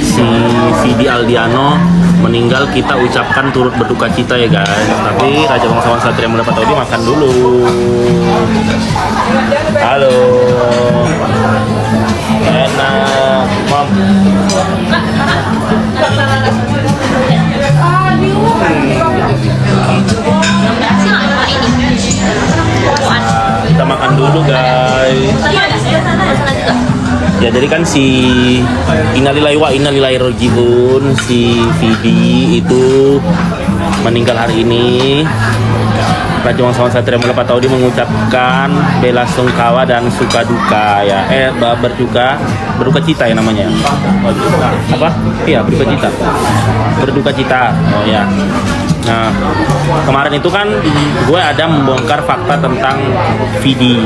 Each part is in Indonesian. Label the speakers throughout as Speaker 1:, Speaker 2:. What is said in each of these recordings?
Speaker 1: si Vidi Aldiano meninggal, kita ucapkan turut berduka cita ya guys. Tapi Raja Bangsawan Satria Muda Pataudi makan dulu. Halo. Enak, Mam. Kita makan dulu guys. Ya jadi kan si innalillahi wa inna ilaihi rajiun, si Vidi itu meninggal hari ini. Raja Bangsawan Satria Muda Pataudi mengucapkan bela sungkawa dan suka duka ya. Berduka cita ya namanya. Apa? Iya, berduka cita. Berduka cita. Oh ya. Nah, kemarin itu kan gue ada membongkar fakta tentang Vidi.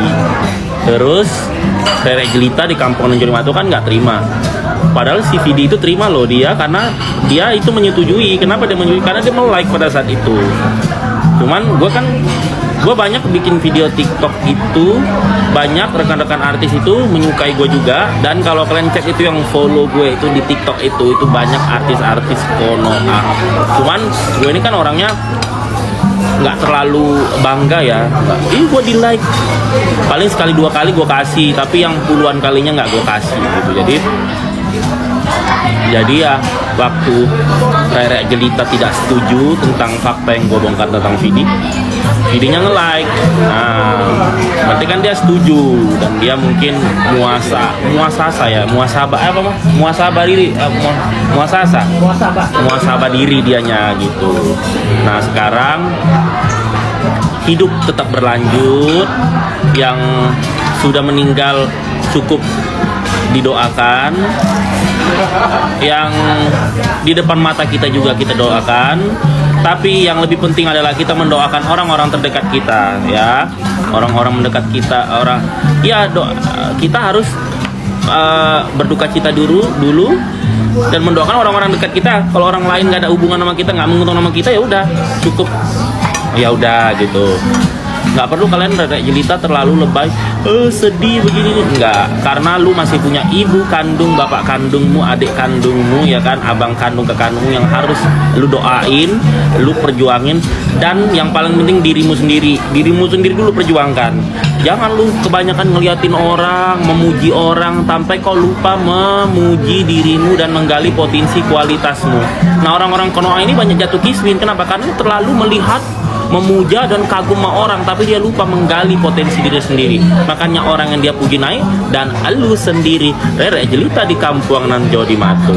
Speaker 1: Terus Rere Jelita di Kampung Nanjorimatu kan nggak terima. Padahal si Vidi itu terima loh dia, karena dia itu menyetujui. Kenapa dia menyetujui? Karena dia like pada saat itu. Cuman gue banyak bikin video TikTok itu, banyak rekan-rekan artis itu menyukai gue juga. Dan kalau kalian cek itu yang follow gue itu di TikTok itu banyak artis-artis Konoha. Cuman gue ini kan orangnya nggak terlalu bangga ya. Gue di like paling sekali dua kali gue kasih, tapi yang puluhan kalinya nggak gue kasih gitu. Jadi ya waktu Rere Jelita tidak setuju tentang fakta yang gue bongkar tentang Vidi, Vidinya nge-like. Nah, berarti kan dia setuju dan dia mungkin muasabah diri dianya gitu. Nah sekarang hidup tetap berlanjut, yang sudah meninggal cukup didoakan, yang di depan mata kita juga kita doakan. Tapi yang lebih penting adalah kita mendoakan orang-orang terdekat kita ya, orang-orang mendekat kita, kita harus berduka cita dulu dan mendoakan orang-orang dekat kita. Kalau orang lain nggak ada hubungan sama kita, nggak menguntung sama kita, ya udah cukup, ya udah gitu. Nggak perlu kalian Rere Jelita terlalu lebay, sedih begini, enggak. Karena lu masih punya ibu kandung, bapak kandungmu, adik kandungmu, ya kan, abang kandung ke kandungmu yang harus lu doain, lu perjuangin. Dan yang paling penting dirimu sendiri dulu perjuangkan. Jangan lu kebanyakan ngeliatin orang, memuji orang, sampai kau lupa memuji dirimu dan menggali potensi kualitasmu. Nah orang-orang Konoha ini banyak jatuh kismin. Kenapa? Karena terlalu melihat, memuja dan kagum sama orang, tapi dia lupa menggali potensi diri sendiri. Makanya orang yang dia puji naik, dan elu sendiri Rere Jelita di Kampung Nanjorimatu.